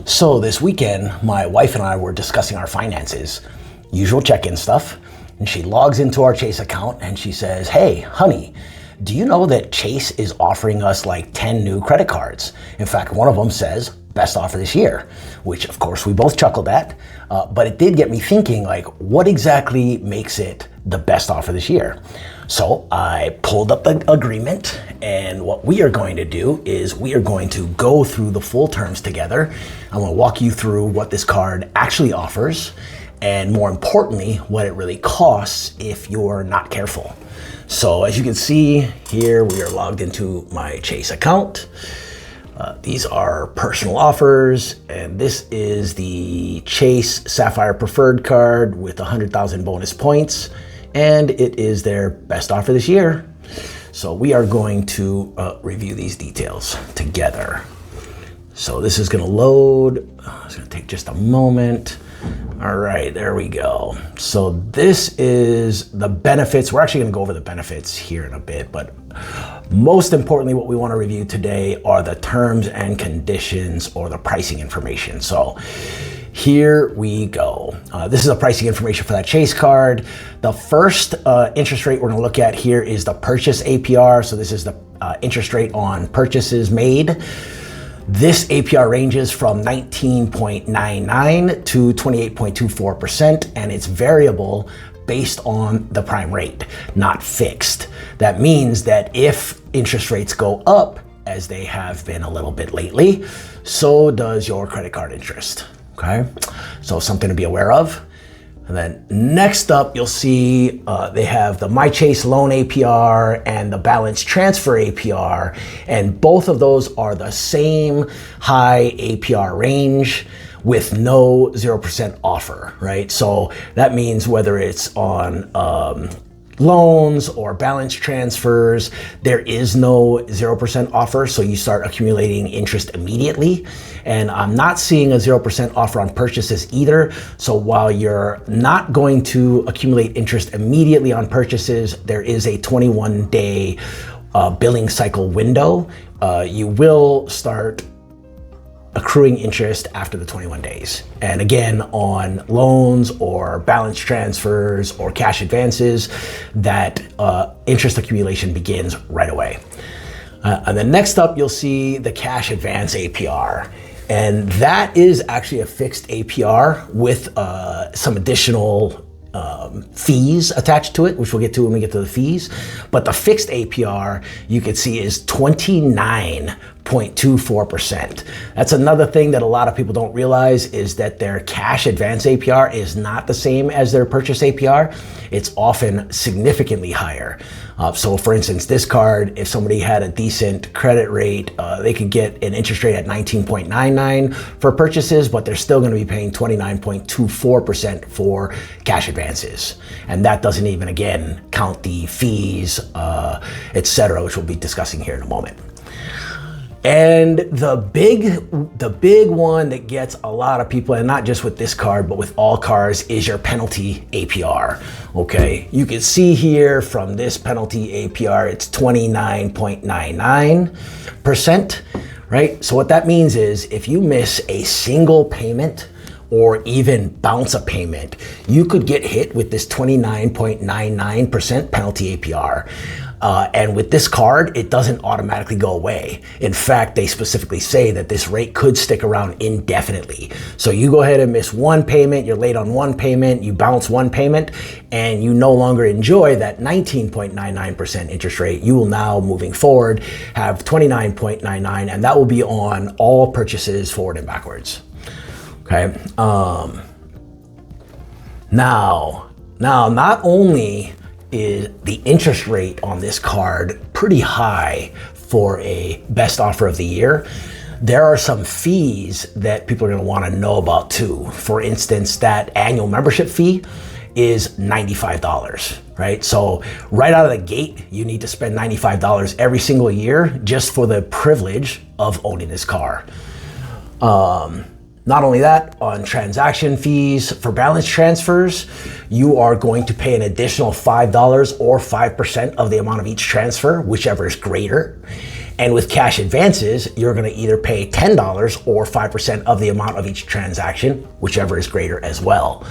So this weekend, my wife and I were discussing our finances, usual check-in stuff, and she logs into our Chase account and she says, "Hey, honey, do you know that Chase is offering us like 10 new credit cards? In fact, one of them says best offer this year," which of course we both chuckled at, but it did get me thinking, like, what exactly makes it the best offer this year? So I pulled up the agreement, and what we are going to do is we are going to go through the full terms together. I'm going to walk you through what this card actually offers, and more importantly, what it really costs if you're not careful. So as you can see here, we are logged into my Chase account. These are personal offers, and this is the Chase Sapphire Preferred card with 100,000 bonus points, and it is their best offer this year. So we are going to review these details together. So this is gonna load. It's gonna take just a moment. All right, there we go. So this is the benefits. We're actually gonna go over the benefits here in a bit, but most importantly, what we wanna review today are the terms and conditions, or the pricing information. So here we go. This is the pricing information for that Chase card. The first interest rate we're gonna look at here is the purchase APR. So this is the interest rate on purchases made. This APR ranges from 19.99 to 28.24%, and it's variable based on the prime rate, not fixed. That means that if interest rates go up, as they have been a little bit lately, so does your credit card interest, okay? So something to be aware of. And then next up, you'll see they have the My Chase loan APR and the balance transfer APR, and both of those are the same high APR range with no 0% offer, right? So that means whether it's on loans or balance transfers, there is no 0% offer, so you start accumulating interest immediately. And I'm not seeing a 0% offer on purchases either. So while you're not going to accumulate interest immediately on purchases, there is a 21-day billing cycle window. You will start accruing interest after the 21 days. And again, on loans or balance transfers or cash advances, that interest accumulation begins right away. And then next up, you'll see the cash advance APR. And that is actually a fixed APR with some additional fees attached to it, which we'll get to when we get to the fees. But the fixed APR, you can see, is 29.24%. That's another thing that a lot of people don't realize, is that their cash advance APR is not the same as their purchase APR. It's often significantly higher. So for instance, this card, if somebody had a decent credit rate, they could get an interest rate at 19.99 for purchases, but they're still gonna be paying 29.24% for cash advances. And that doesn't even, again, count the fees, etc., which we'll be discussing here in a moment. And the big one that gets a lot of people, and not just with this card, but with all cards, is your penalty APR, okay? You can see here from this penalty APR, it's 29.99%, right? So what that means is if you miss a single payment or even bounce a payment, you could get hit with this 29.99% penalty APR. And with this card, it doesn't automatically go away. In fact, they specifically say that this rate could stick around indefinitely. So you go ahead and miss one payment, you're late on one payment, you bounce one payment, and you no longer enjoy that 19.99% interest rate. You will now, moving forward, have 29.99, and that will be on all purchases forward and backwards. Okay. Now, not only is the interest rate on this card pretty high for a best offer of the year, there are some fees that people are going to want to know about too. For instance, that annual membership fee is $95, right? So right out of the gate, you need to spend $95 every single year just for the privilege of owning this car. Not only that, on transaction fees for balance transfers, you are going to pay an additional $5 or 5% of the amount of each transfer, whichever is greater. And with cash advances, you're gonna either pay $10 or 5% of the amount of each transaction, whichever is greater as well.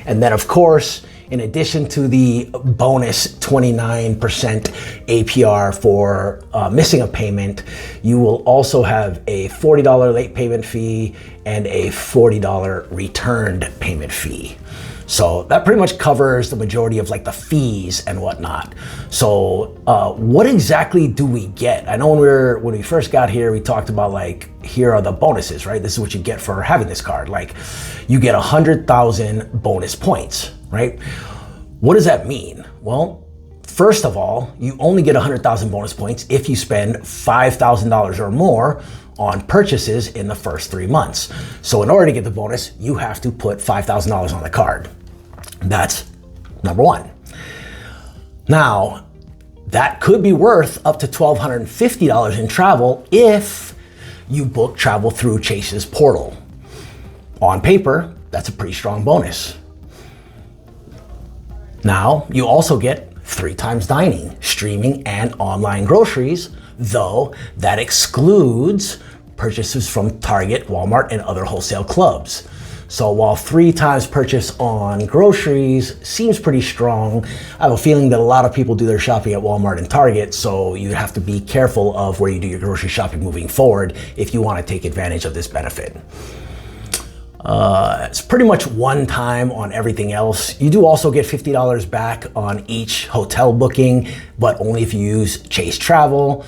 And then of course, in addition to the bonus 29% APR for missing a payment, you will also have a $40 late payment fee and a $40 returned payment fee. So that pretty much covers the majority of like the fees and whatnot. So what exactly do we get? I know when we first got here, we talked about like, here are the bonuses, right? This is what you get for having this card. Like you get 100,000 bonus points, right? What does that mean? Well, first of all, you only get 100,000 bonus points if you spend $5,000 or more on purchases in the first 3 months. So in order to get the bonus, you have to put $5,000 on the card. That's number one. Now, that could be worth up to $1,250 in travel if you book travel through Chase's portal. On paper, that's a pretty strong bonus. Now, you also get 3 times dining, streaming, and online groceries, though that excludes purchases from Target, Walmart, and other wholesale clubs. So while 3 times purchase on groceries seems pretty strong, I have a feeling that a lot of people do their shopping at Walmart and Target, so you have to be careful of where you do your grocery shopping moving forward if you want to take advantage of this benefit. It's pretty much one time on everything else. You do also get $50 back on each hotel booking, but only if you use Chase Travel.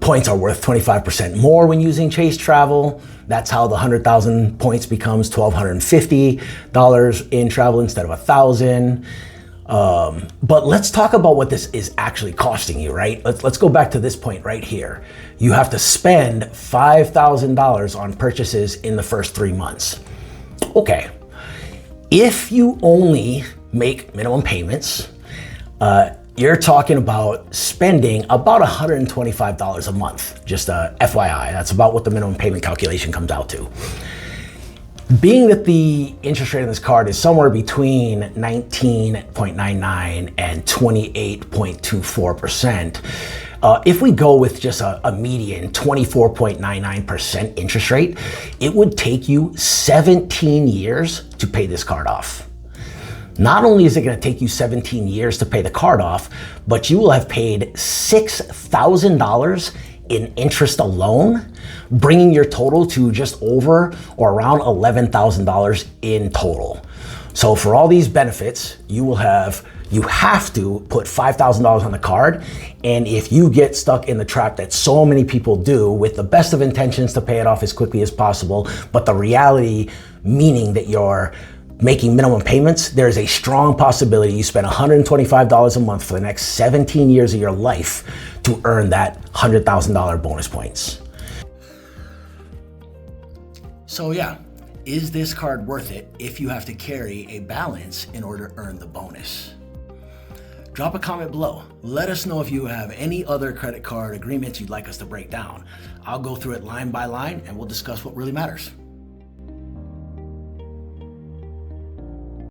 Points are worth 25% more when using Chase Travel. That's how the 100,000 points becomes $1,250 in travel instead of $1,000. But let's talk about what this is actually costing you, right? Let's go back to this point right here. You have to spend $5,000 on purchases in the first 3 months. Okay, if you only make minimum payments, you're talking about spending about $125 a month. Just a FYI, that's about what the minimum payment calculation comes out to. Being that the interest rate on this card is somewhere between 19.99 and 28.24%, if we go with just a median 24.99% interest rate, it would take you 17 years to pay this card off. Not only is it going to take you 17 years to pay the card off, but you will have paid $6,000 in interest alone, bringing your total to just over or around $11,000 in total. So for all these benefits, you have to put $5,000 on the card. And if you get stuck in the trap that so many people do with the best of intentions to pay it off as quickly as possible, but the reality meaning that you're making minimum payments, there's a strong possibility you spend $125 a month for the next 17 years of your life to earn that $100,000 bonus points. So yeah, is this card worth it if you have to carry a balance in order to earn the bonus? Drop a comment below. Let us know if you have any other credit card agreements you'd like us to break down. I'll go through it line by line and we'll discuss what really matters.